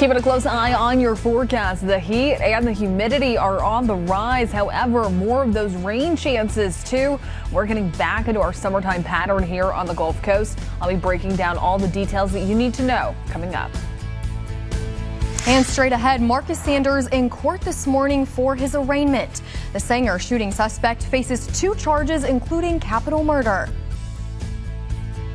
Keeping a close eye on your forecast. The heat and the humidity are on the rise. However, more of those rain chances too. We're getting back into our summertime pattern here on the Gulf Coast. I'll be breaking down all the details that you need to know coming up. And straight ahead, Marcus Sanders in court this morning for his arraignment. The Sanger shooting suspect faces 2 charges, including capital murder.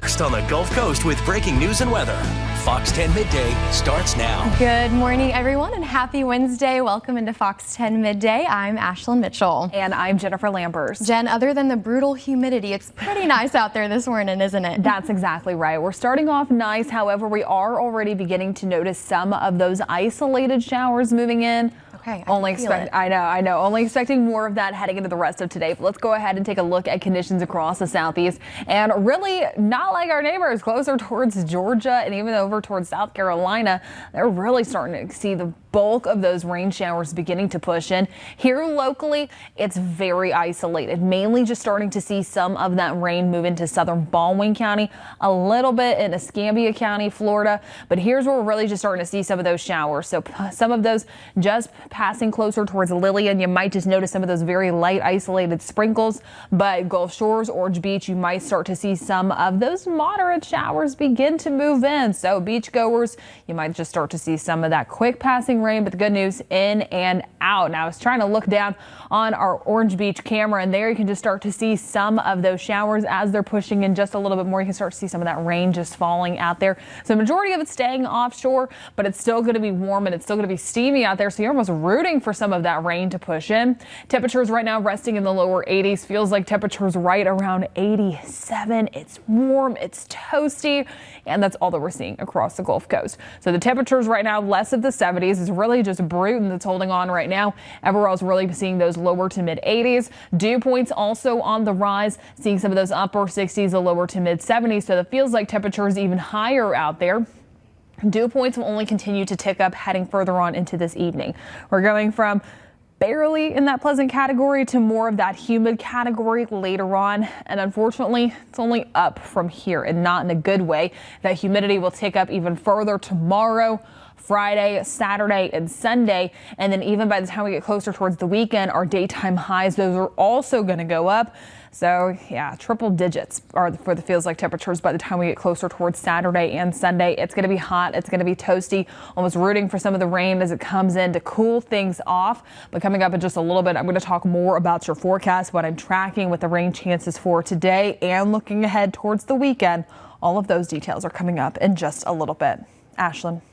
Next on the Gulf Coast with breaking news and weather. Fox 10 Midday starts now. Good morning, everyone, and happy Wednesday. Welcome into Fox 10 Midday. I'm Ashlyn Mitchell. And I'm Jennifer Lambers. Jen, other than the brutal humidity, it's pretty nice out there this morning, isn't it? That's exactly right. We're starting off nice. However, we are already beginning to notice some of those isolated showers moving in. Okay, I know. Only expecting more of that heading into the rest of today. But let's go ahead and take a look at conditions across the southeast. And really not like our neighbors closer towards Georgia and even over towards South Carolina. They're really starting to see the bulk of those rain showers beginning to push in. Here locally, it's very isolated, mainly just starting to see some of that rain move into southern Baldwin County, a little bit in Escambia County, Florida. But here's where we're really just starting to see some of those showers. So some of those just passing closer towards Lillian. You might just notice some of those very light isolated sprinkles, but Gulf Shores, Orange Beach, you might start to see some of those moderate showers begin to move in. So beach goers, you might just start to see some of that quick passing rain, but the good news, in and out. Now I was trying to look down on our Orange Beach camera, and there you can just start to see some of those showers as they're pushing in just a little bit more. You can start to see some of that rain just falling out there. So the majority of it staying offshore, but it's still going to be warm and it's still going to be steamy out there. So you're almost rooting for some of that rain to push in. Temperatures right now resting in the lower 80s. Feels like temperatures right around 87. It's warm, it's toasty, and that's all that we're seeing across the Gulf Coast. So the temperatures right now less of the 70s. It's really just Bruton that's holding on right now. Everywhere else really seeing those lower to mid 80s. Dew points also on the rise, seeing some of those upper 60s, the lower to mid 70s. So it feels like temperatures even higher out there. Dew points will only continue to tick up heading further on into this evening. We're going from barely in that pleasant category to more of that humid category later on. And unfortunately, it's only up from here and not in a good way. That humidity will tick up even further tomorrow, Friday, Saturday, and Sunday. And then even by the time we get closer towards the weekend, our daytime highs, those are also going to go up. So yeah, triple digits are for the feels like temperatures by the time we get closer towards Saturday and Sunday. It's going to be hot. It's going to be toasty, almost rooting for some of the rain as it comes in to cool things off. But coming up in just a little bit, I'm going to talk more about your forecast, what I'm tracking with the rain chances for today and looking ahead towards the weekend. All of those details are coming up in just a little bit. Ashlyn.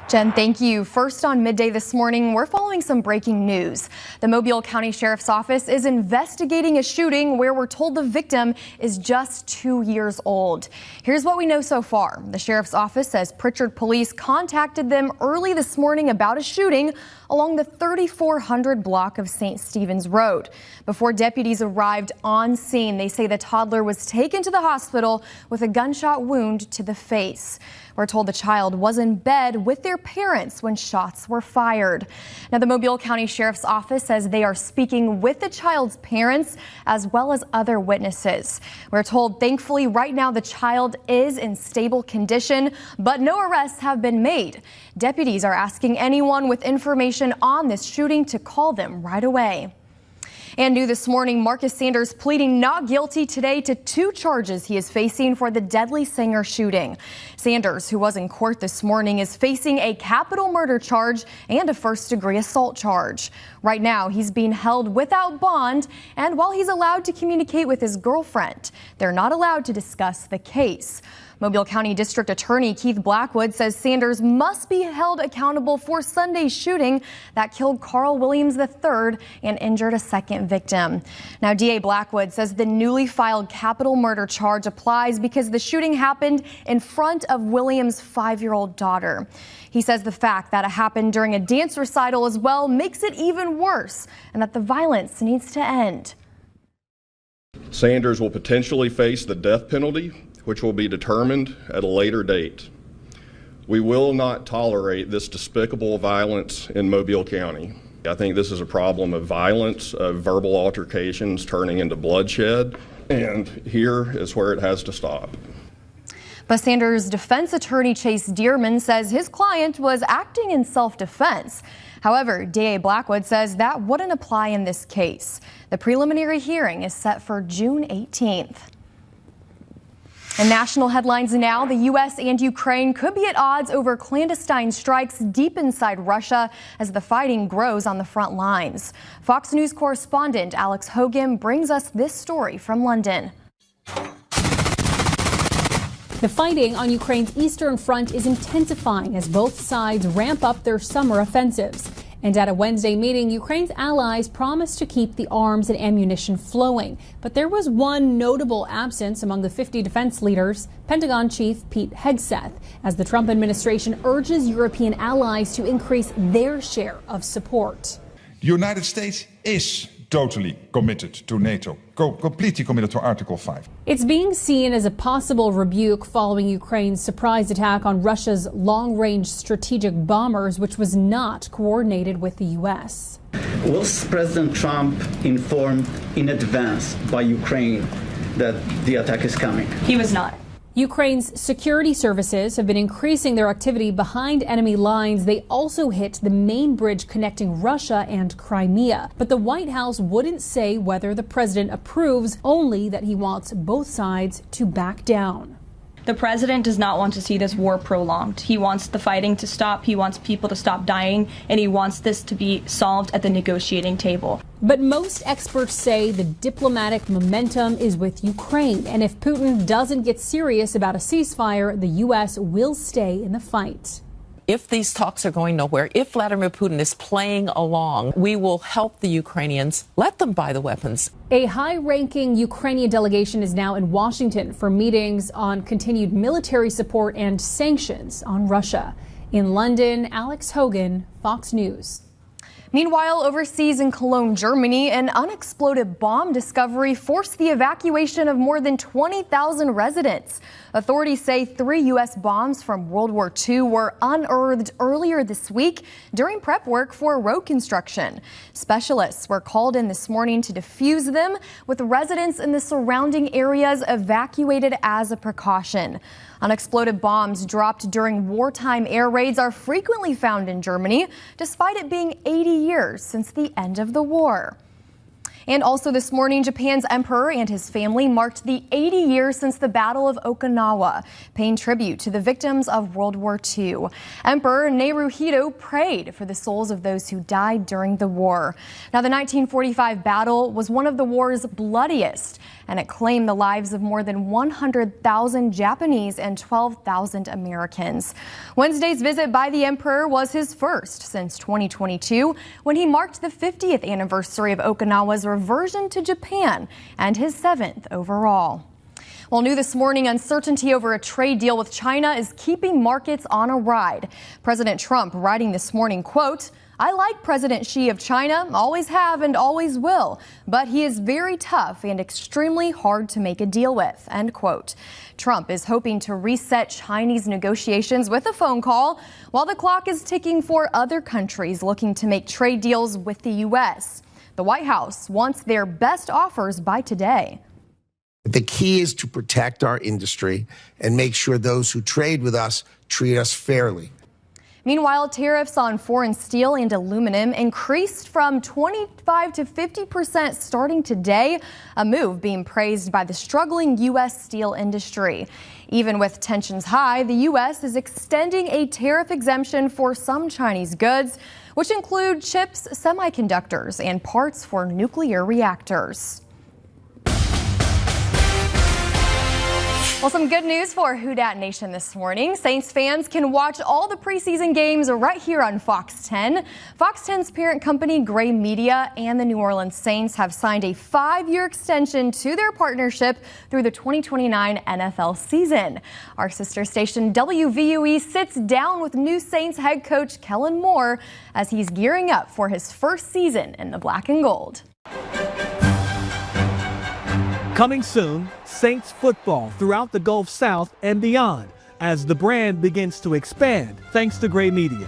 Jen, thank you. First on Midday this morning, we're following some breaking news. The Mobile County Sheriff's Office is investigating a shooting where we're told the victim is just 2 years old. Here's what we know so far. The Sheriff's Office says Pritchard Police contacted them early this morning about a shooting along the 3400 block of St. Stephen's Road. Before deputies arrived on scene, they say the toddler was taken to the hospital with a gunshot wound to the face. We're told the child was in bed with their parents when shots were fired. Now, the Mobile County Sheriff's Office says they are speaking with the child's parents as well as other witnesses. We're told, thankfully, right now the child is in stable condition, but no arrests have been made. Deputies are asking anyone with information on this shooting to call them right away. And new this morning, Marcus Sanders pleading not guilty today to 2 charges he is facing for the deadly Sanger shooting. Sanders, who was in court this morning, is facing a capital murder charge and a first-degree assault charge. Right now, he's being held without bond, and while he's allowed to communicate with his girlfriend, they're not allowed to discuss the case. Mobile County District Attorney Keith Blackwood says Sanders must be held accountable for Sunday's shooting that killed Carl Williams III and injured a second victim. Now, DA Blackwood says the newly filed capital murder charge applies because the shooting happened in front of Williams' 5-year-old daughter. He says the fact that it happened during a dance recital as well makes it even worse and that the violence needs to end. Sanders will potentially face the death penalty, which will be determined at a later date. We will not tolerate this despicable violence in Mobile County. I think this is a problem of violence, of verbal altercations turning into bloodshed, and here is where it has to stop. But Sanders' defense attorney Chase Dearman says his client was acting in self-defense. However, DA Blackwood says that wouldn't apply in this case. The preliminary hearing is set for June 18th. In national headlines now, the U.S. and Ukraine could be at odds over clandestine strikes deep inside Russia as the fighting grows on the front lines. Fox News correspondent Alex Hogan brings us this story from London. The fighting on Ukraine's eastern front is intensifying as both sides ramp up their summer offensives. And at a Wednesday meeting, Ukraine's allies promised to keep the arms and ammunition flowing. But there was one notable absence among the 50 defense leaders, Pentagon Chief Pete Hegseth, as the Trump administration urges European allies to increase their share of support. The United States is totally committed to NATO, completely committed to Article 5. It's being seen as a possible rebuke following Ukraine's surprise attack on Russia's long-range strategic bombers, which was not coordinated with the U.S. Was President Trump informed in advance by Ukraine that the attack is coming? He was not. Ukraine's security services have been increasing their activity behind enemy lines. They also hit the main bridge connecting Russia and Crimea. But the White House wouldn't say whether the president approves, only that he wants both sides to back down. The president does not want to see this war prolonged. He wants the fighting to stop. He wants people to stop dying, and he wants this to be solved at the negotiating table. But most experts say the diplomatic momentum is with Ukraine. And if Putin doesn't get serious about a ceasefire, the U.S. will stay in the fight. If these talks are going nowhere, if Vladimir Putin is playing along, we will help the Ukrainians. Let them buy the weapons. A high-ranking Ukrainian delegation is now in Washington for meetings on continued military support and sanctions on Russia. In London, Alex Hogan, Fox News. Meanwhile, overseas in Cologne, Germany, an unexploded bomb discovery forced the evacuation of more than 20,000 residents. Authorities say 3 U.S. bombs from World War II were unearthed earlier this week during prep work for road construction. Specialists were called in this morning to defuse them, with residents in the surrounding areas evacuated as a precaution. Unexploded bombs dropped during wartime air raids are frequently found in Germany, despite it being 80 years since the end of the war. And also this morning, Japan's emperor and his family marked the 80 years since the Battle of Okinawa, paying tribute to the victims of World War II. Emperor Naruhito prayed for the souls of those who died during the war. Now, the 1945 battle was one of the war's bloodiest, and it claimed the lives of more than 100,000 Japanese and 12,000 Americans. Wednesday's visit by the emperor was his first since 2022, when he marked the 50th anniversary of Okinawa's reversion to Japan and his 7th overall. Well, new this morning, uncertainty over a trade deal with China is keeping markets on a ride. President Trump writing this morning, quote, "I like President Xi of China, always have and always will, but he is very tough and extremely hard to make a deal with," end quote. Trump is hoping to reset Chinese negotiations with a phone call, while the clock is ticking for other countries looking to make trade deals with the U.S. The White House wants their best offers by today. The key is to protect our industry and make sure those who trade with us treat us fairly. Meanwhile, tariffs on foreign steel and aluminum increased from 25% to 50% starting today, a move being praised by the struggling U.S. steel industry. Even with tensions high, the U.S. is extending a tariff exemption for some Chinese goods, which include chips, semiconductors, and parts for nuclear reactors. Well, some good news for Who Dat Nation this morning. Saints fans can watch all the preseason games right here on Fox 10. Fox 10's parent company, Gray Media, and the New Orleans Saints have signed a 5-year extension to their partnership through the 2029 NFL season. Our sister station, WVUE, sits down with new Saints head coach Kellen Moore as he's gearing up for his first season in the black and gold. Coming soon, Saints football throughout the Gulf South and beyond as the brand begins to expand thanks to Gray Media.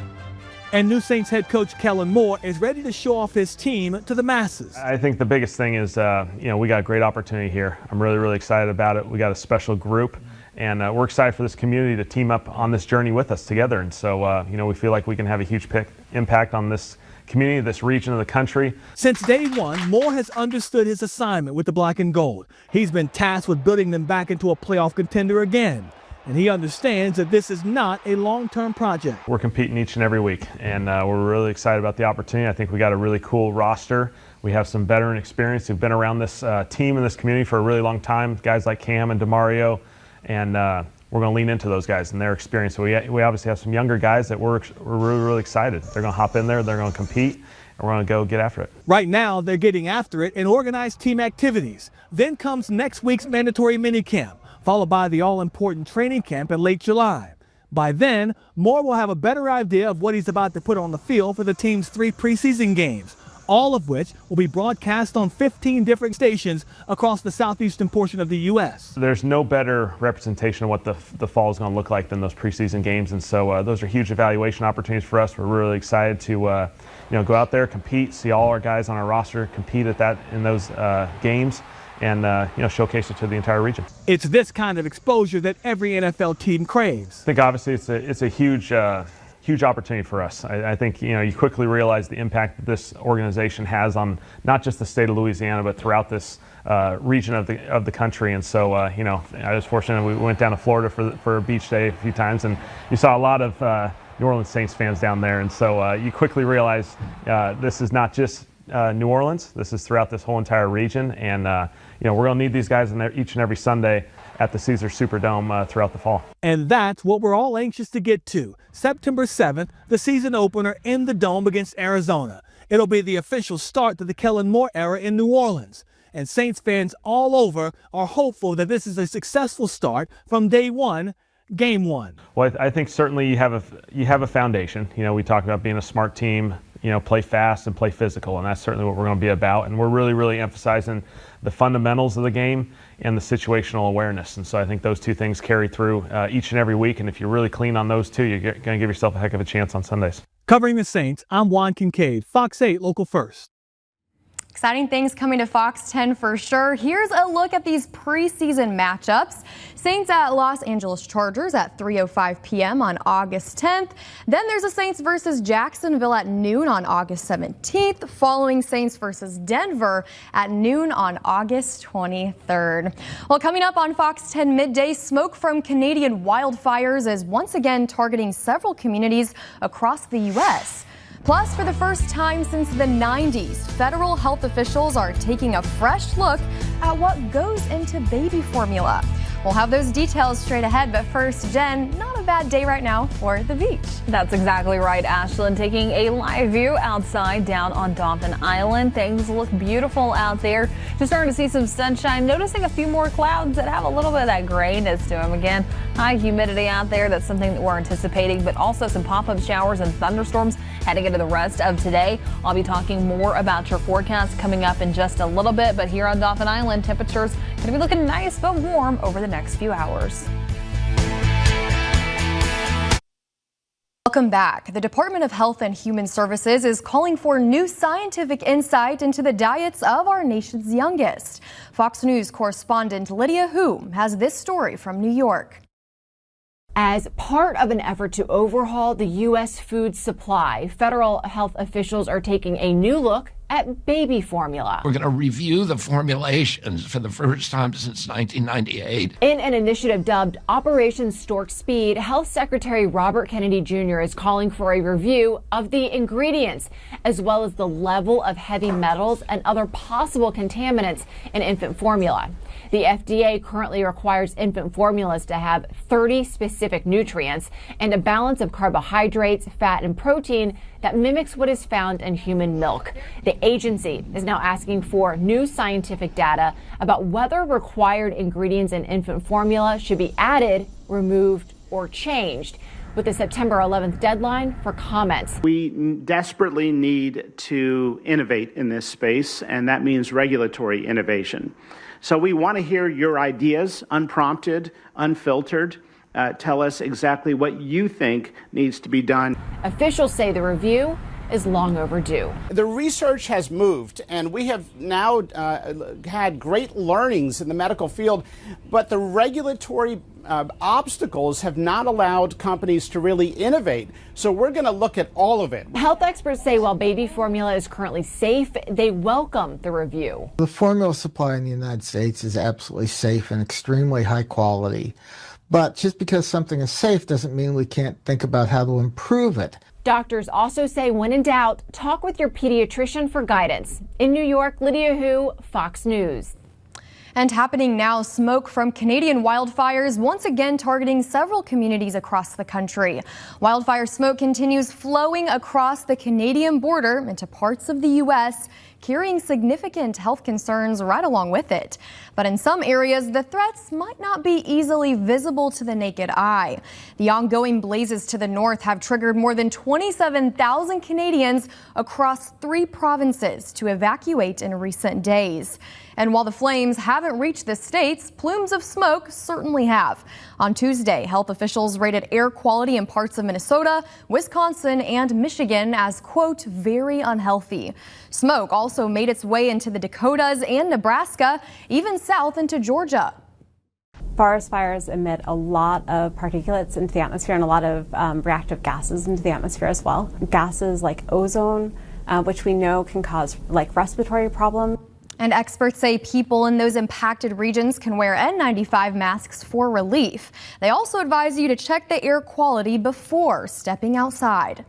And new Saints head coach Kellen Moore is ready to show off his team to the masses. I think the biggest thing is, we got a great opportunity here. I'm really, really excited about it. We got a special group, And we're excited for this community to team up on this journey with us together. And so, we feel like we can have a huge impact on this community, this region of the country. Since day one, Moore has understood his assignment with the Black and Gold. He's been tasked with building them back into a playoff contender again. And he understands that this is not a long-term project. We're competing each and every week, and we're really excited about the opportunity. I think we got a really cool roster. We have some veteran experience who've been around this team and this community for a really long time, guys like Cam and DeMario, and we're going to lean into those guys and their experience. So we obviously have some younger guys that we're really, really excited. They're going to hop in there, they're going to compete, and we're going to go get after it. Right now, they're getting after it in organized team activities. Then comes next week's mandatory minicamp, followed by the all-important training camp in late July. By then, Moore will have a better idea of what he's about to put on the field for the team's 3 preseason games, all of which will be broadcast on 15 different stations across the southeastern portion of the U.S. There's no better representation of what the fall is going to look like than those preseason games, and so those are huge evaluation opportunities for us. We're really excited to go out there, compete, see all our guys on our roster compete in those games, and showcase it to the entire region. It's this kind of exposure that every NFL team craves. I think obviously it's a huge opportunity for us. I think you quickly realize the impact that this organization has on not just the state of Louisiana, but throughout this region of the country. And so I was fortunate. We went down to Florida for a beach day a few times, and you saw a lot of New Orleans Saints fans down there. And so you quickly realize this is not just New Orleans. This is throughout this whole entire region, and we're going to need these guys in there each and every Sunday at the Caesars Superdome throughout the fall. And that's what we're all anxious to get to. September 7th, the season opener in the Dome against Arizona. It'll be the official start to the Kellen Moore era in New Orleans. And Saints fans all over are hopeful that this is a successful start from day one, game one. Well, I think certainly you have a foundation. We talk about being a smart team, play fast and play physical, and that's certainly what we're going to be about. And we're really, really emphasizing the fundamentals of the game and the situational awareness. And so I think those two things carry through each and every week. And if you're really clean on those two, you're going to give yourself a heck of a chance on Sundays. Covering the Saints, I'm Juan Kincaid, Fox 8 Local First. Exciting things coming to Fox 10 for sure. Here's a look at these preseason matchups. Saints at Los Angeles Chargers at 3:05 p.m. on August 10th. Then there's a Saints versus Jacksonville at noon on August 17th, following Saints versus Denver at noon on August 23rd. Well, coming up on Fox 10 midday, smoke from Canadian wildfires is once again targeting several communities across the U.S. Plus, for the first time since the 90s, federal health officials are taking a fresh look at what goes into baby formula. We'll have those details straight ahead, but first, Jen, not a bad day right now for the beach. That's exactly right, Ashlyn. Taking a live view outside down on Dauphin Island. Things look beautiful out there. Just starting to see some sunshine. Noticing a few more clouds that have a little bit of that grayness to them. Again, high humidity out there. That's something that we're anticipating, but also some pop-up showers and thunderstorms heading into the rest of today. I'll be talking more about your forecast coming up in just a little bit, but here on Dauphin Island, temperatures going to be looking nice but warm over the next few hours. Welcome back. The Department of Health and Human Services is calling for new scientific insight into the diets of our nation's youngest. Fox News correspondent Lydia Hu has this story from New York. As part of an effort to overhaul the U.S. food supply, federal health officials are taking a new look at baby formula. We're going to review the formulations for the first time since 1998. In an initiative dubbed Operation Stork Speed, Health Secretary Robert Kennedy Jr. is calling for a review of the ingredients, as well as the level of heavy metals and other possible contaminants in infant formula. The FDA currently requires infant formulas to have 30 specific nutrients and a balance of carbohydrates, fat, and protein that mimics what is found in human milk. The agency is now asking for new scientific data about whether required ingredients in infant formula should be added, removed, or changed, with the September 11th deadline for comments. We desperately need to innovate in this space, and that means regulatory innovation. So we want to hear your ideas, unprompted, unfiltered. Tell us exactly what you think needs to be done. Officials say the review is long overdue. The research has moved, and we have now had great learnings in the medical field, but the regulatory obstacles have not allowed companies to really innovate. So we're going to look at all of it. Health experts say while baby formula is currently safe, they welcome the review. The formula supply in the United States is absolutely safe and extremely high quality. But just because something is safe doesn't mean we can't think about how to improve it. Doctors also say when in doubt, talk with your pediatrician for guidance. In New York, Lydia Hu, Fox News. And happening now, smoke from Canadian wildfires once again targeting several communities across the country. Wildfire smoke continues flowing across the Canadian border into parts of the U.S., carrying significant health concerns right along with it. But in some areas, the threats might not be easily visible to the naked eye. The ongoing blazes to the north have triggered more than 27,000 Canadians across 3 provinces to evacuate in recent days. And while the flames haven't reached the states, plumes of smoke certainly have. On Tuesday, health officials rated air quality in parts of Minnesota, Wisconsin, and Michigan as, quote, very unhealthy. Smoke also made its way into the Dakotas and Nebraska, even south into Georgia. Forest fires emit a lot of particulates into the atmosphere and a lot of reactive gases into the atmosphere as well. Gases like ozone, which we know can cause like respiratory problems. And experts say people in those impacted regions can wear N95 masks for relief. They also advise you to check the air quality before stepping outside.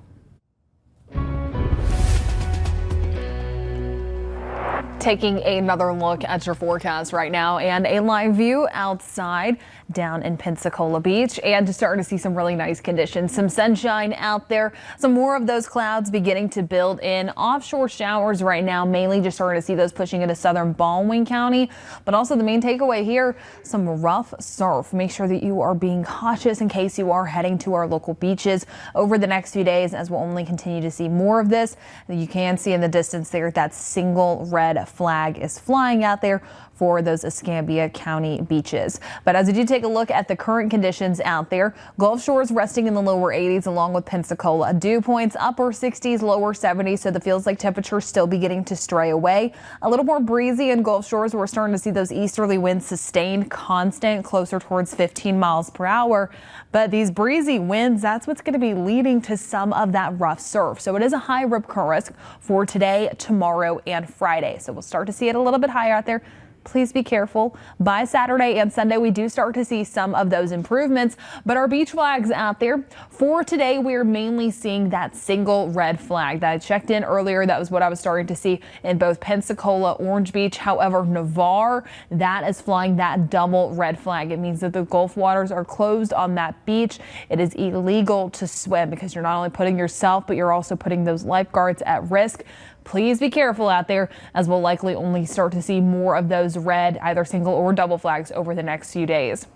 Taking another look at your forecast right now and a live view outside down in Pensacola Beach, and starting to see some really nice conditions, some sunshine out there, some more of those clouds beginning to build in. Offshore showers right now, mainly just starting to see those pushing into southern Baldwin County, but also the main takeaway here, some rough surf. Make sure that you are being cautious in case you are heading to our local beaches over the next few days, as we'll only continue to see more of this. You can see in the distance there that single red flag is flying out there for those Escambia County beaches. But as we do take a look at the current conditions out there, Gulf Shores resting in the lower 80s along with Pensacola. Dew points upper 60s, lower 70s, so the feels like temperatures still beginning to stray away. A little more breezy in Gulf Shores. We're starting to see those easterly winds sustained, constant, closer towards 15 miles per hour. But these breezy winds, that's what's going to be leading to some of that rough surf. So it is a high rip current risk for today, tomorrow, and Friday. So we'll start to see it a little bit higher out there. Please be careful. By Saturday and Sunday, we do start to see some of those improvements, but our beach flags out there for today, we're mainly seeing that single red flag that I checked in earlier. That was what I was starting to see in both Pensacola, Orange Beach. However, Navarre, that is flying that double red flag. It means that the Gulf waters are closed on that beach. It is illegal to swim because you're not only putting yourself, but you're also putting those lifeguards at risk. Please be careful out there, as we'll likely only start to see more of those red, either single or double flags over the next few days.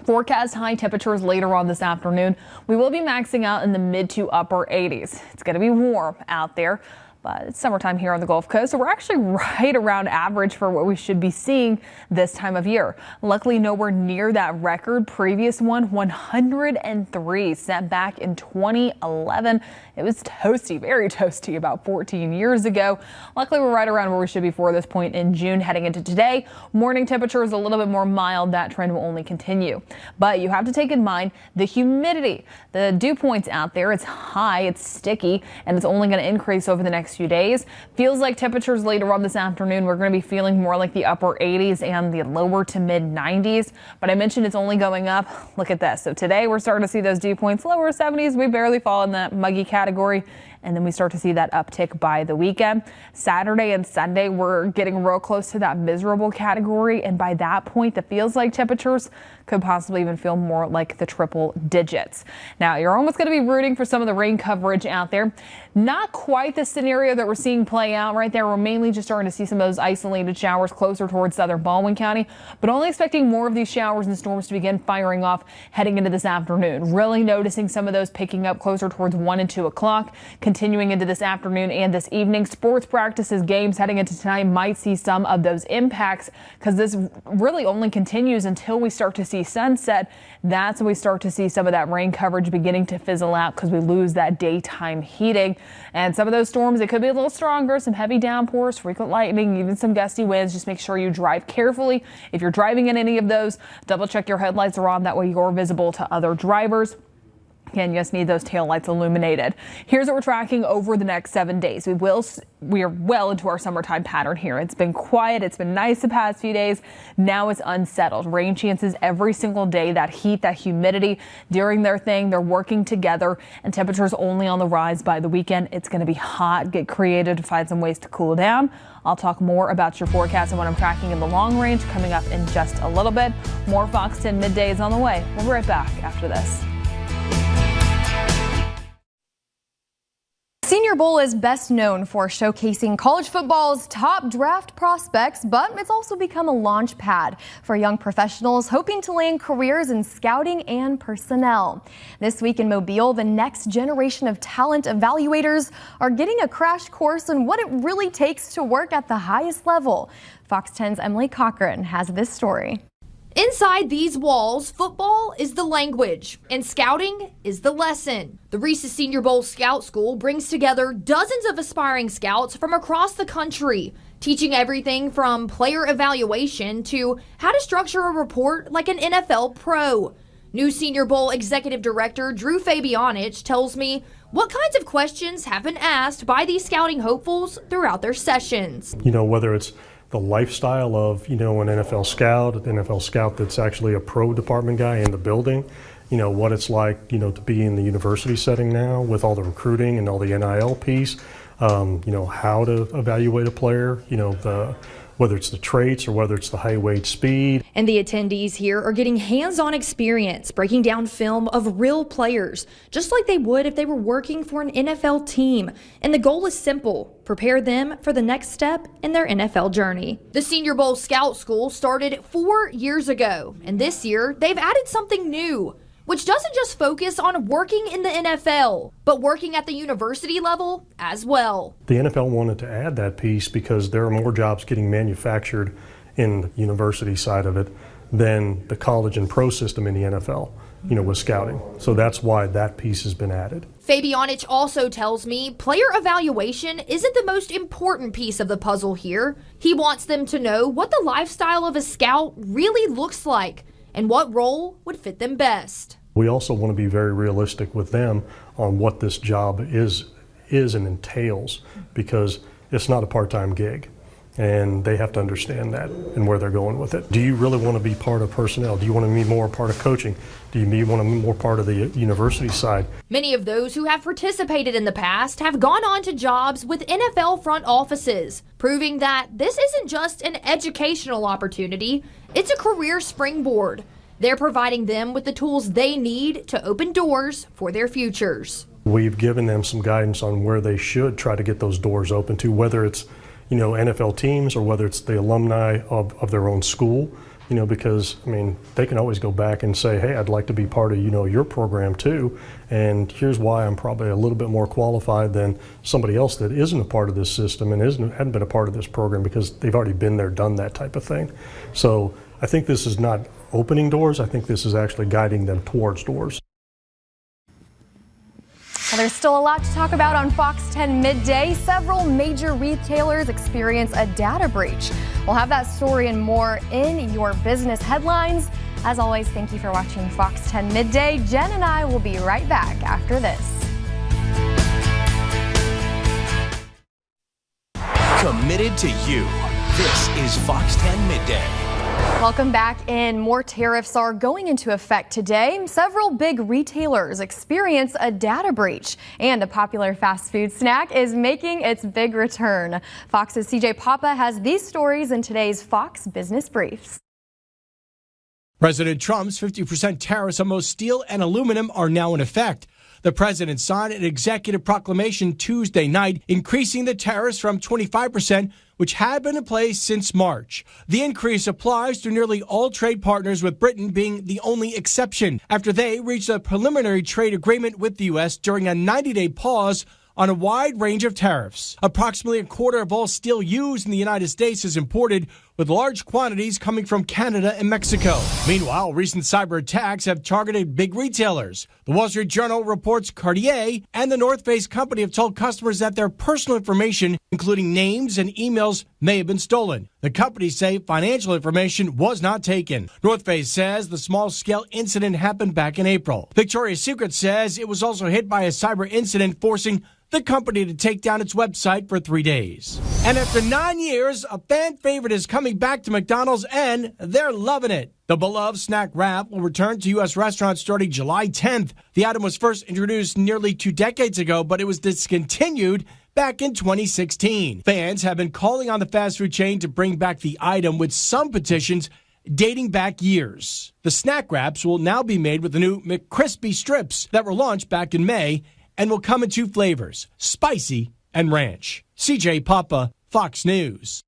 Forecast high temperatures later on this afternoon. We will be maxing out in the mid to upper 80s. It's going to be warm out there, but it's summertime here on the Gulf Coast, so we're actually right around average for what we should be seeing this time of year. Luckily, nowhere near that record previous one, 103 set back in 2011. It was toasty, very toasty about 14 years ago. Luckily, we're right around where we should be for this point in June. Heading into today, morning temperature is a little bit more mild. That trend will only continue. But you have to take in mind the humidity. The dew points out there, it's high, it's sticky, and it's only going to increase over the next few days. Feels like temperatures later on this afternoon, we're going to be feeling more like the upper 80s and the lower to mid 90s. But I mentioned it's only going up. Look at this. So today we're starting to see those dew points lower 70s. We barely fall in that muggy category. And then we start to see that uptick by the weekend. Saturday and Sunday, we're getting real close to that miserable category. And by that point, the feels like temperatures could possibly even feel more like the triple digits. Now, you're almost going to be rooting for some of the rain coverage out there. Not quite the scenario that we're seeing play out right there. We're mainly just starting to see some of those isolated showers closer towards southern Baldwin County, but only expecting more of these showers and storms to begin firing off heading into this afternoon. Really noticing some of those picking up closer towards 1 and 2 o'clock. Continuing into this afternoon and this evening, sports practices, games heading into tonight might see some of those impacts, because this really only continues until we start to see sunset. That's when we start to see some of that rain coverage beginning to fizzle out, because we lose that daytime heating. And some of those storms it could be a little stronger, some heavy downpours, frequent lightning, even some gusty winds. Just make sure you drive carefully. If you're driving in any of those, double check your headlights are on. That way you're visible to other drivers. Again, you just need those taillights illuminated. Here's what we're tracking over the next 7 days. We are well into our summertime pattern here. It's been quiet. It's been nice the past few days. Now it's unsettled. Rain chances every single day. That heat, that humidity during their thing. They're working together, and temperatures only on the rise by the weekend. It's going to be hot. Get creative to find some ways to cool down. I'll talk more about your forecast and what I'm tracking in the long range coming up in just a little bit. More Fox 10 Midday is on the way. We'll be right back after this. Senior Bowl is best known for showcasing college football's top draft prospects, but it's also become a launch pad for young professionals hoping to land careers in scouting and personnel. This week in Mobile, the next generation of talent evaluators are getting a crash course on what it really takes to work at the highest level. Fox 10's Emily Cochran has this story. Inside these walls, football is the language and scouting is the lesson. The Reese's Senior Bowl Scout School brings together dozens of aspiring scouts from across the country, teaching everything from player evaluation to how to structure a report like an NFL pro. New Senior Bowl Executive Director Drew Fabianich tells me what kinds of questions have been asked by these scouting hopefuls throughout their sessions. Whether it's the lifestyle of, an NFL scout that's actually a pro department guy in the building, what it's like, to be in the university setting now with all the recruiting and all the NIL piece, how to evaluate a player, whether it's the traits or whether it's the high weight speed. And the attendees here are getting hands-on experience, breaking down film of real players, just like they would if they were working for an NFL team. And the goal is simple: prepare them for the next step in their NFL journey. The Senior Bowl Scout School started 4 years ago, and this year they've added something new, which doesn't just focus on working in the NFL, but working at the university level as well. The NFL wanted to add that piece because there are more jobs getting manufactured in the university side of it than the college and pro system in the NFL, with scouting. So that's why that piece has been added. Fabianich also tells me player evaluation isn't the most important piece of the puzzle here. He wants them to know what the lifestyle of a scout really looks like and what role would fit them best. We also want to be very realistic with them on what this job is and entails, because it's not a part-time gig, and they have to understand that and where they're going with it. Do you really want to be part of personnel? Do you want to be more part of coaching? Do you want to be more part of the university side? Many of those who have participated in the past have gone on to jobs with NFL front offices, proving that this isn't just an educational opportunity, it's a career springboard. They're providing them with the tools they need to open doors for their futures. We've given them some guidance on where they should try to get those doors open to, whether it's, NFL teams or whether it's the alumni of their own school, because, they can always go back and say, hey, I'd like to be part of, your program too. And here's why I'm probably a little bit more qualified than somebody else that isn't a part of this system and hadn't been a part of this program, because they've already been there, done that type of thing. So I think this is not opening doors. I think this is actually guiding them towards doors. Well, there's still a lot to talk about on Fox 10 Midday. Several major retailers experience a data breach. We'll have that story and more in your business headlines. As always, thank you for watching Fox 10 Midday. Jen and I will be right back after this. Committed to you. This is Fox 10 Midday. Welcome back in. More tariffs are going into effect today. Several big retailers experience a data breach, and a popular fast food snack is making its big return. Fox's CJ Papa has these stories in today's Fox Business Briefs. President Trump's 50% tariffs on most steel and aluminum are now in effect. The president signed an executive proclamation Tuesday night, increasing the tariffs from 25%, which had been in place since March. The increase applies to nearly all trade partners, with Britain being the only exception, after they reached a preliminary trade agreement with the U.S. during a 90-day pause on a wide range of tariffs. Approximately a quarter of all steel used in the United States is imported, with large quantities coming from Canada and Mexico. Meanwhile, recent cyber attacks have targeted big retailers. The Wall Street Journal reports Cartier and the North Face company have told customers that their personal information, including names and emails, may have been stolen. The companies say financial information was not taken. North Face says the small-scale incident happened back in April. Victoria's Secret says it was also hit by a cyber incident, forcing the company to take down its website for 3 days. And after 9 years, a fan favorite is coming back to McDonald's, and they're loving it. The beloved snack wrap will return to U.S. restaurants starting July 10th. The item was first introduced nearly 2 decades ago, but it was discontinued back in 2016. Fans have been calling on the fast food chain to bring back the item, with some petitions dating back years. The snack wraps will now be made with the new McCrispy strips that were launched back in May and will come in 2 flavors, spicy and ranch. CJ Papa, Fox News.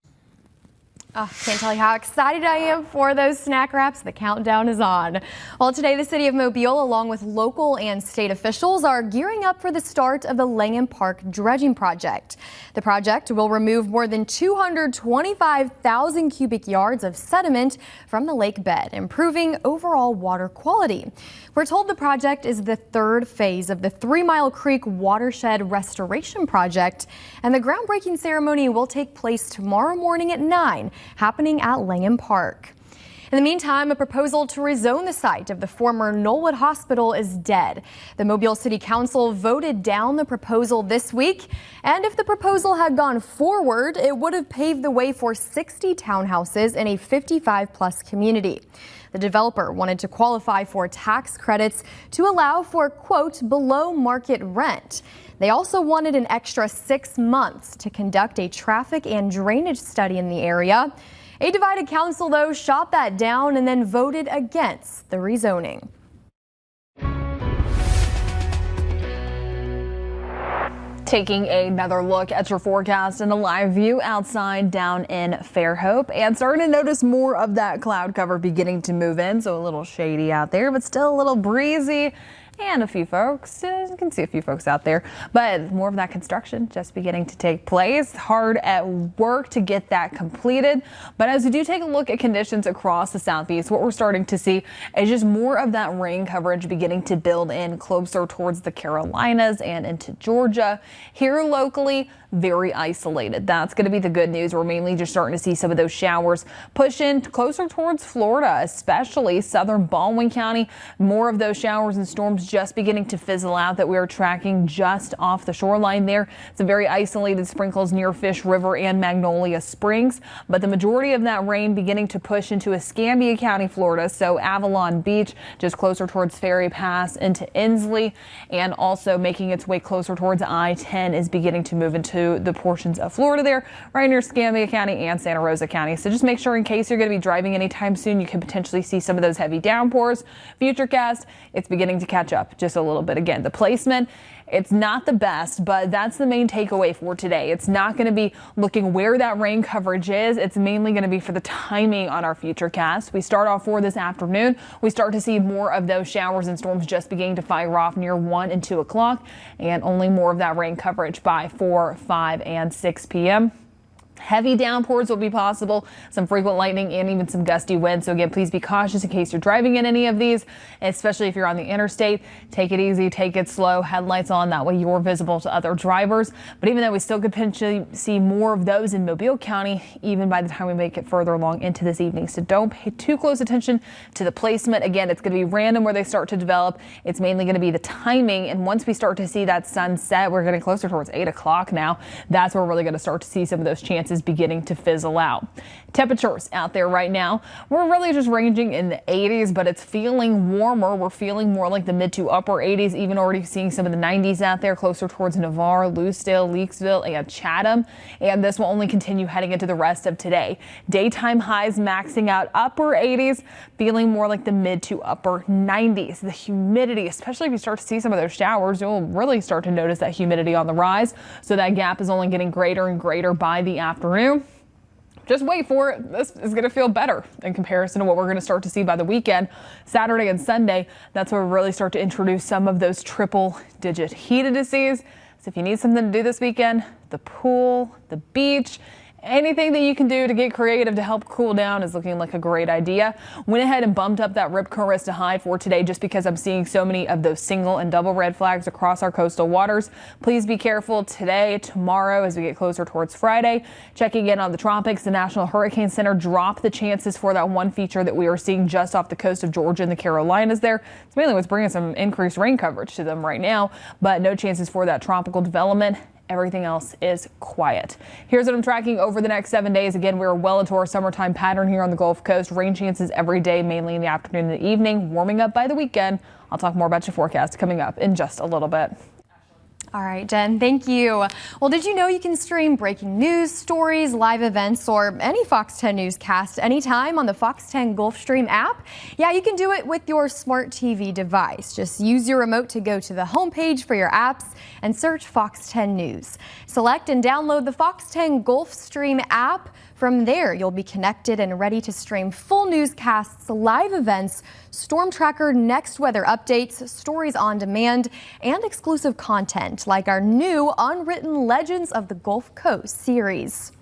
Can't tell you how excited I am for those snack wraps. The countdown is on. Well, today the city of Mobile, along with local and state officials, are gearing up for the start of the Langham Park dredging project. The project will remove more than 225,000 cubic yards of sediment from the lake bed, improving overall water quality. We're told the project is the 3rd phase of the 3 Mile Creek Watershed Restoration Project, and the groundbreaking ceremony will take place tomorrow morning at 9, happening at Langham Park. In the meantime, a proposal to rezone the site of the former Knollwood Hospital is dead. The Mobile City Council voted down the proposal this week, and if the proposal had gone forward, it would have paved the way for 60 townhouses in a 55-plus community. The developer wanted to qualify for tax credits to allow for, quote, below market rent. They also wanted an extra 6 months to conduct a traffic and drainage study in the area. A divided council, though, shot that down and then voted against the rezoning. Taking another look at your forecast and a live view outside down in Fairhope, and starting to notice more of that cloud cover beginning to move in. So a little shady out there, but still a little breezy. And a few folks, you can see a few folks out there, but more of that construction just beginning to take place. Hard at work to get that completed. But as we do take a look at conditions across the southeast, what we're starting to see is just more of that rain coverage beginning to build in closer towards the Carolinas and into Georgia. Here locally, very isolated. That's going to be the good news. We're mainly just starting to see some of those showers push in closer towards Florida, especially southern Baldwin County. More of those showers and storms just beginning to fizzle out that we are tracking just off the shoreline there. Some very isolated sprinkles near Fish River and Magnolia Springs, but the majority of that rain beginning to push into Escambia County, Florida. So Avalon Beach, just closer towards Ferry Pass into Inslee, and also making its way closer towards I-10 is beginning to move into the portions of Florida there, right near Escambia County and Santa Rosa County. So just make sure in case you're going to be driving anytime soon, you can potentially see some of those heavy downpours. Futurecast, it's beginning to catch up just a little bit. Again, the placement, it's not the best, but that's the main takeaway for today. It's not going to be looking where that rain coverage is. It's mainly going to be for the timing on our Futurecast. We start off for this afternoon. We start to see more of those showers and storms just beginning to fire off near 1 and 2 o'clock, and only more of that rain coverage by 4, 5, and 6 p.m. Heavy downpours will be possible, some frequent lightning and even some gusty winds. So again, please be cautious in case you're driving in any of these, especially if you're on the interstate. Take it easy, take it slow, headlights on, that way you're visible to other drivers. But even though we still could potentially see more of those in Mobile County, even by the time we make it further along into this evening. So don't pay too close attention to the placement. Again, it's going to be random where they start to develop. It's mainly going to be the timing. And once we start to see that sunset, we're getting closer towards 8 o'clock now. That's where we're really going to start to see some of those chances beginning to fizzle out. Temperatures out there right now, we're really just ranging in the 80s, but it's feeling warmer. We're feeling more like the mid to upper 80s, even already seeing some of the 90s out there closer towards Navarre, Lucedale, Leakesville, and Chatham. And this will only continue heading into the rest of today. Daytime highs maxing out upper 80s, feeling more like the mid to upper 90s. The humidity, especially if you start to see some of those showers, you'll really start to notice that humidity on the rise. So that gap is only getting greater and greater by the afternoon. Just wait for it. This is going to feel better in comparison to what we're going to start to see by the weekend. Saturday and Sunday, that's where we really start to introduce some of those triple-digit heat indices. So if you need something to do this weekend, the pool, the beach, Anything that you can do to get creative to help cool down is looking like a great idea. Went ahead and bumped up that Rip Current to high for today just because I'm seeing so many of those single and double red flags across our coastal waters. Please be careful today, tomorrow as we get closer towards Friday. Checking in on the tropics, the National Hurricane Center dropped the chances for that one feature that we are seeing just off the coast of Georgia and the Carolinas there. It's mainly what's bringing some increased rain coverage to them right now, but no chances for that tropical development. Everything else is quiet. Here's what I'm tracking over the next 7 days. Again, we're well into our summertime pattern here on the Gulf Coast. Rain chances every day, mainly in the afternoon and the evening, warming up by the weekend. I'll talk more about your forecast coming up in just a little bit. All right, Jen, thank you. Well, did you know you can stream breaking news, stories, live events, or any Fox 10 newscast anytime on the Fox 10 Gulfstream app? Yeah, you can do it with your smart TV device. Just use your remote to go to the homepage for your apps and search Fox 10 News. Select and download the Fox 10 Gulfstream app. From there, you'll be connected and ready to stream full newscasts, live events, Storm Tracker, next weather updates, stories on demand, and exclusive content like our new Unwritten Legends of the Gulf Coast series.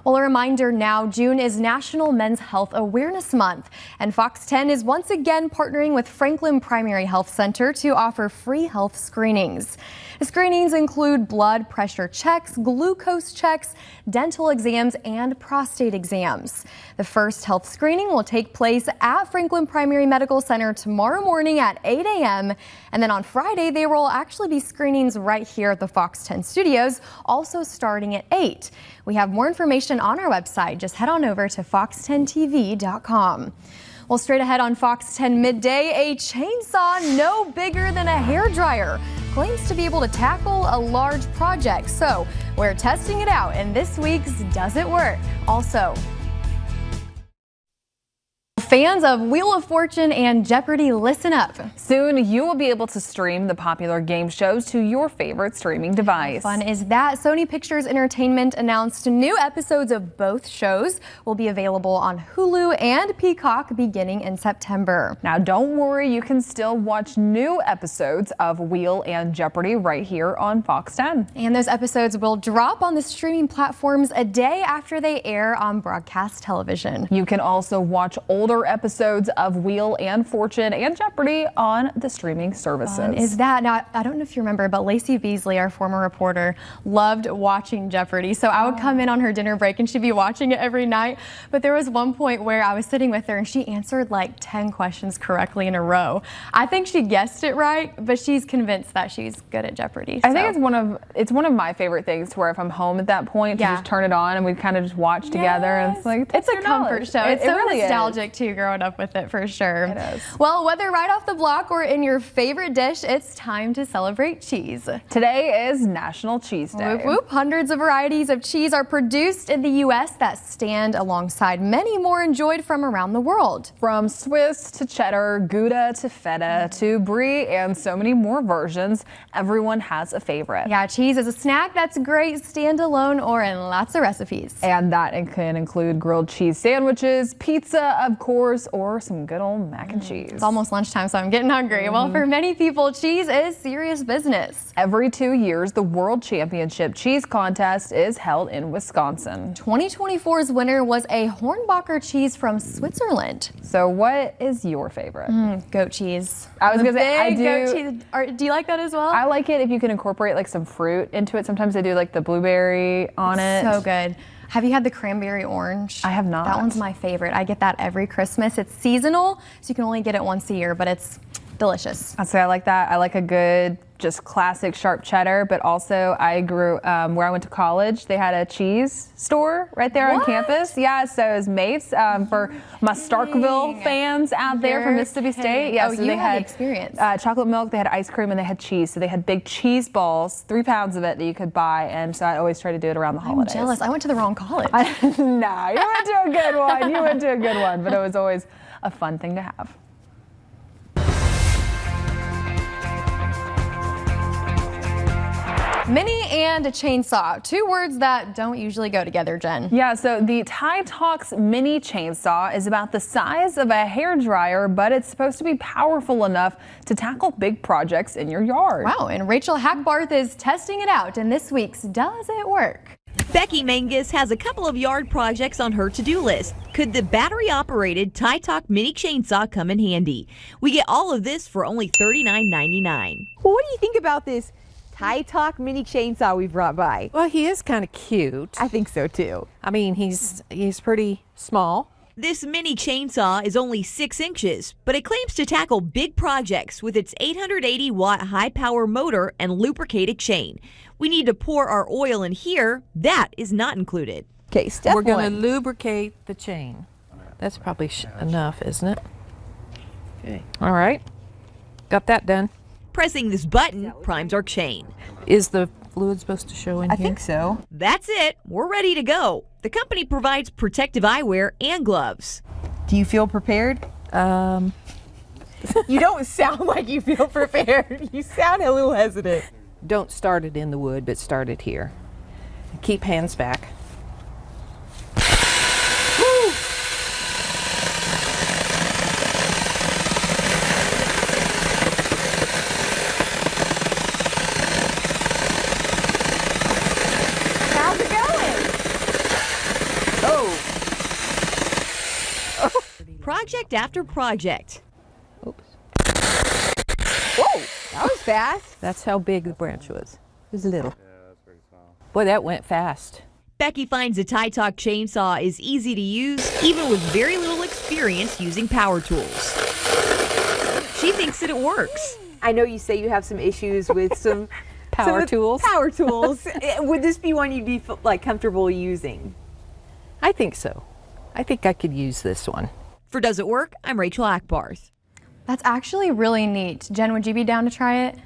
Well, a reminder now, June is National Men's Health Awareness Month, and Fox 10 is once again partnering with Franklin Primary Health Center to offer free health screenings. The screenings include blood pressure checks, glucose checks, dental exams, and prostate exams. The first health screening will take place at Franklin Primary Medical Center tomorrow morning at 8 a.m. And then on Friday, there will actually be screenings right here at the Fox 10 studios, also starting at 8. We have more information on our website. Just head on over to fox10tv.com. Well, straight ahead on Fox 10 Midday, a chainsaw no bigger than a hairdryer claims to be able to tackle a large project. So we're testing it out in this week's Does It Work? Also, fans of Wheel of Fortune and Jeopardy, listen up. Soon you will be able to stream the popular game shows to your favorite streaming device. How fun is that? Sony Pictures Entertainment announced new episodes of both shows will be available on Hulu and Peacock beginning in September. Now don't worry, you can still watch new episodes of Wheel and Jeopardy right here on Fox 10. And those episodes will drop on the streaming platforms a day after they air on broadcast television. You can also watch older episodes of Wheel and Fortune and Jeopardy on the streaming services. Fun is that. Now, I don't know if you remember, but Lacey Beasley, our former reporter, loved watching Jeopardy. So I would come in on her dinner break and she'd be watching it every night. But there was one point where I was sitting with her and she answered like 10 questions correctly in a row. I think she guessed it right, but she's convinced that she's good at Jeopardy. I think it's one of my favorite things to where if I'm home at that point, to just turn it on and we kind of just watch together. And it's like, it's a comfort show. It's so really nostalgic too, growing up with it for sure. It is. Well, whether right off the block or in your favorite dish, it's time to celebrate cheese. Today is National Cheese Day. Whoop, whoop. Hundreds of varieties of cheese are produced in the U.S. that stand alongside many more enjoyed from around the world. From Swiss to cheddar, Gouda to feta to brie, and so many more versions, everyone has a favorite. Yeah, cheese is a snack that's great standalone or in lots of recipes. And that can include grilled cheese sandwiches, pizza, of course, or some good old mac and cheese. It's almost lunchtime, so I'm getting hungry. Well, for many people, cheese is serious business. Every 2 years, the World Championship Cheese Contest is held in Wisconsin. 2024's winner was a Hornbacher cheese from Switzerland. So what is your favorite? Goat cheese. I was going to say, I do. Goat cheese. Do you like that as well? I like it if you can incorporate like some fruit into it. Sometimes they do like the blueberry on it. So good. Have you had the cranberry orange? I have not. That one's my favorite. I get that every Christmas. It's seasonal, so you can only get it once a year, but it's delicious. I'd say I like that. I like a good, just classic sharp cheddar, but also I grew, where I went to college, they had a cheese store right there on campus. Yeah, so it was Mace for my Starkville fans out there from Mississippi State. Yeah, so they had had the experience. Chocolate milk, they had ice cream, and they had cheese. So they had big cheese balls, 3 pounds of it that you could buy, and so I always try to do it around the holidays. I'm jealous. I went to the wrong college. No, you went to a good one. You went to a good one, but it was always a fun thing to have. Mini and a chainsaw, 2 words that don't usually go together, Jen. Yeah, so the Tide Talks Mini Chainsaw is about the size of a hairdryer, but it's supposed to be powerful enough to tackle big projects in your yard. Wow, and Rachel Hackbarth is testing it out in this week's Does It Work? Becky Mangus has a couple of yard projects on her to-do list. Could the battery-operated Ty-Talk mini chainsaw come in handy? We get all of this for only $39.99. Well, what do you think about this Ty-Talk mini chainsaw we brought by? Well, he is kind of cute. I think so too. I mean, he's pretty small. This mini chainsaw is only 6 inches, but it claims to tackle big projects with its 880-watt high-power motor and lubricated chain. We need to pour our oil in here. That is not included. Okay, step We're going to one. lubricate the chain. That's probably enough, isn't it? Okay. All right. Got that done. Pressing this button primes our chain. Is the fluid supposed to show in I here? think so. That's it. We're ready to go. The company provides protective eyewear and gloves. Do you feel prepared? You don't sound like you feel prepared. You sound a little hesitant. Don't start it in the wood, but start it here. Keep hands back. Woo! How's it going? Oh. Project after project. Oops. Whoa, that was fast. That's how big the branch was. It was little. Yeah, that's pretty small. Boy, that went fast. Becky finds a Ty-Talk chainsaw is easy to use, even with very little experience using power tools. She thinks that it works. I know you say you have some issues with some Power tools. Power tools. Would this be one you'd be like comfortable using? I think so. I think I could use this one. For Does It Work? I'm Rachel Akbarth. That's actually really neat. Jen, would you be down to try it?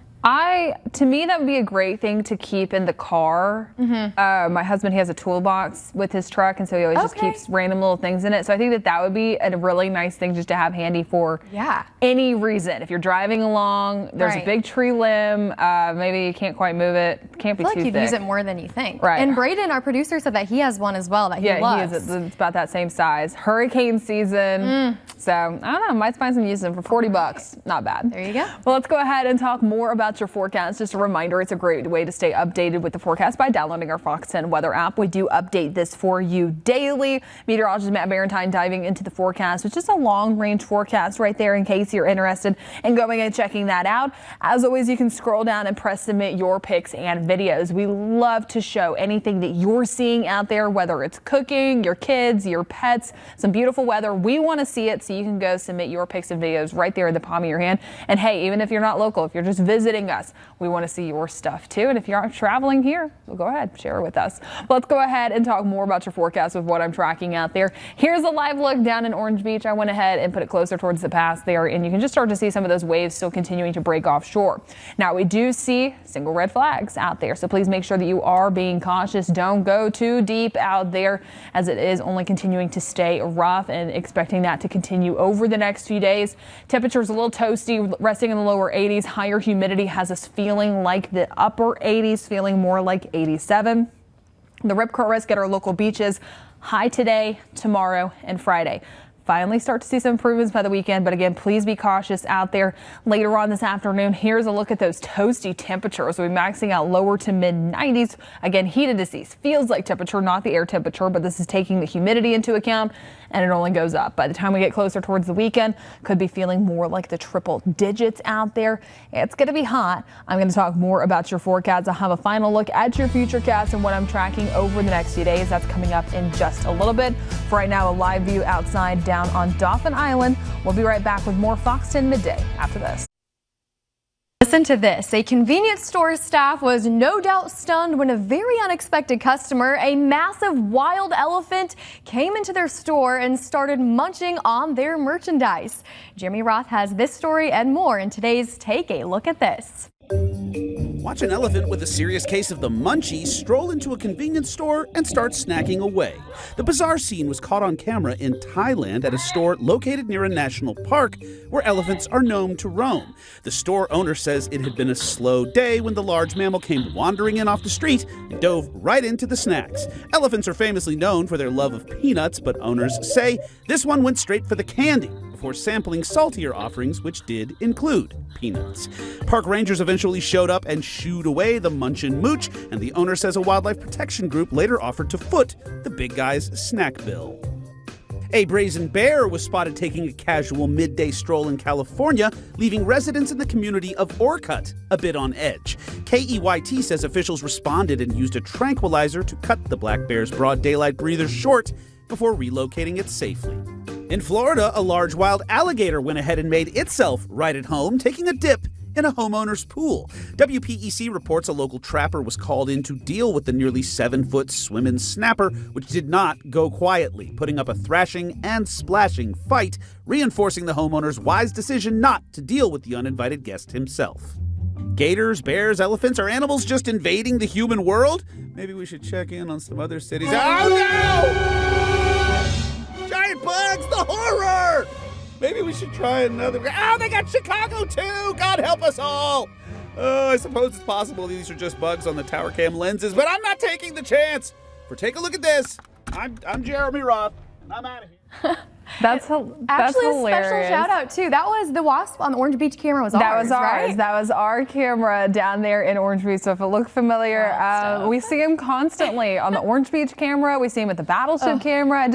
To me, that would be a great thing to keep in the car. My husband, he has a toolbox with his truck, and so he always just keeps random little things in it. So I think that that would be a really nice thing just to have handy for any reason. If you're driving along, there's a big tree limb, maybe you can't quite move it. Can't be I feel too like you'd thick. use it more than you think. Right. And Braden, our producer, said that he has one as well that he loves. He is. It's about that same size. Hurricane season. So I don't know. Might find some use for $40. Not bad. There you go. Well, let's go ahead and talk more about your forecast. Just a reminder, it's a great way to stay updated with the forecast by downloading our Fox 10 weather app. We do update this for you daily. Meteorologist Matt Barentine diving into the forecast, which is a long-range forecast right there in case you're interested in going and checking that out. As always, you can scroll down and press submit your pics and videos. We love to show anything that you're seeing out there, whether it's cooking, your kids, your pets, some beautiful weather. We want to see it, so you can go submit your pics and videos right there in the palm of your hand. And hey, even if you're not local, if you're just visiting us, we want to see your stuff too. And if you're traveling here, well, go ahead, share it with us. Let's go ahead and talk more about your forecast with what I'm tracking out there. Here's a live look down in Orange Beach. I went ahead and put it closer towards the pass there, and you can just start to see some of those waves still continuing to break offshore. Now, we do see single red flags out there, so please make sure that you are being cautious. Don't go too deep out there, as it is only continuing to stay rough, and expecting that to continue over the next few days. Temperatures a little toasty, resting in the lower 80s. Higher humidity has us feeling like the upper 80s, feeling more like 87. The rip curl risk at our local beaches, high today, tomorrow, and Friday. Finally start to see some improvements by the weekend, but again, please be cautious out there later on this afternoon. Here's a look at those toasty temperatures. We'll be maxing out lower to mid 90s. Again, heated to seas feels like temperature, not the air temperature, but this is taking the humidity into account, and it only goes up. By the time we get closer towards the weekend, could be feeling more like the triple digits out there. It's going to be hot. I'm going to talk more about your forecast. I'll have a final look at your futurecast and what I'm tracking over the next few days. That's coming up in just a little bit. For right now, a live view outside down on Dauphin Island. We'll be right back with more Fox 10 Midday after this. Listen to this. A convenience store staff was no doubt stunned when a very unexpected customer, a massive wild elephant, came into their store and started munching on their merchandise. Jimmy Roth has this story and more in today's Take a Look at This. Watch an elephant with a serious case of the munchies stroll into a convenience store and start snacking away. The bizarre scene was caught on camera in Thailand at a store located near a national park where elephants are known to roam. The store owner says it had been a slow day when the large mammal came wandering in off the street and dove right into the snacks. Elephants are famously known for their love of peanuts, but owners say this one went straight for the candy. before sampling saltier offerings, which did include peanuts. Park rangers eventually showed up and shooed away the Munchin Mooch, and the owner says a wildlife protection group later offered to foot the big guy's snack bill. A brazen bear was spotted taking a casual midday stroll in California, leaving residents in the community of Orcutt a bit on edge. KEYT says officials responded and used a tranquilizer to cut the black bear's broad daylight breather short before relocating it safely. In Florida, a large wild alligator went ahead and made itself right at home, taking a dip in a homeowner's pool. WPEC reports a local trapper was called in to deal with the nearly 7-foot swimmin' snapper, which did not go quietly, putting up a thrashing and splashing fight, reinforcing the homeowner's wise decision not to deal with the uninvited guest himself. Gators, bears, elephants, are animals just invading the human world? Maybe we should check in on some other cities. Oh no! Giant bugs, the horror! Maybe we should try another. Oh, they got Chicago too! God help us all! Oh, I suppose it's possible these are just bugs on the tower cam lenses, but I'm not taking the chance. Take a look at this. I'm Jeremy Roth, and I'm out of here. That's Actually, hilarious. A special shout out too. That was the wasp on the Orange Beach camera. Was ours, right? That was our camera down there in Orange Beach. So if it looked familiar, we see him constantly on the Orange Beach camera. We see him at the Battleship camera.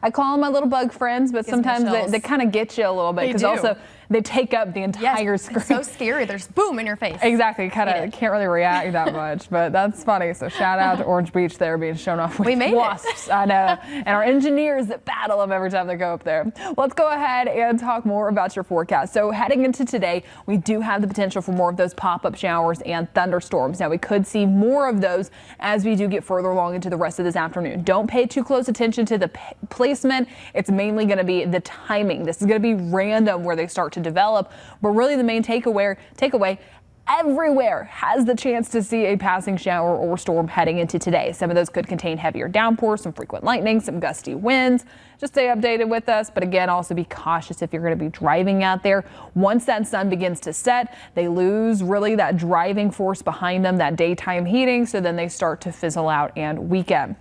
I call them my little bug friends, but sometimes they kind of get you a little bit because also they take up the entire screen. It's so scary. There's boom in your face. Exactly. You kind of can't really react that much, but that's funny. So shout out to Orange Beach there being shown off with wasps. I know. And our engineers that battle them every time they go up there. Let's go ahead and talk more about your forecast. So heading into today, we do have the potential for more of those pop-up showers and thunderstorms. Now we could see more of those as we do get further along into the rest of this afternoon. Don't pay too close attention to the placement. It's mainly going to be the timing. This is going to be random where they start to develop, but really the main takeaway, everywhere has the chance to see a passing shower or storm heading into today. Some of those could contain heavier downpours, some frequent lightning, some gusty winds. Just stay updated with us, but again, also be cautious if you're going to be driving out there. Once that sun begins to set, they lose really that driving force behind them, that daytime heating, so then they start to fizzle out and weaken.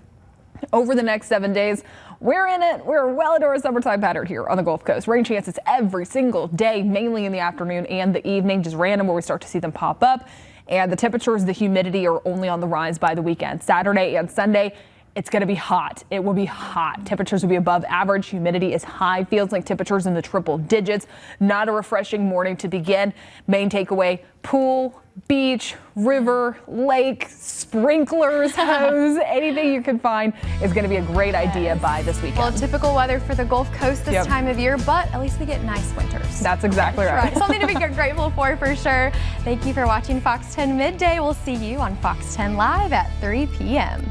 Over the next 7 days, we're in it. We're well into our summertime pattern here on the Gulf Coast. Rain chances every single day, mainly in the afternoon and the evening, just random where we start to see them pop up. And the temperatures, the humidity are only on the rise by the weekend. Saturday and Sunday, it's going to be hot. It will be hot. Temperatures will be above average. Humidity is high. Feels like temperatures in the triple digits. Not a refreshing morning to begin. Main takeaway, pool, beach, river, lake, sprinklers, hose, anything you can find is going to be a great idea by this weekend. Well, typical weather for the Gulf Coast this time of year, but at least we get nice winters. That's exactly right. Something to be grateful for sure. Thank you for watching Fox 10 Midday. We'll see you on Fox 10 Live at 3 p.m.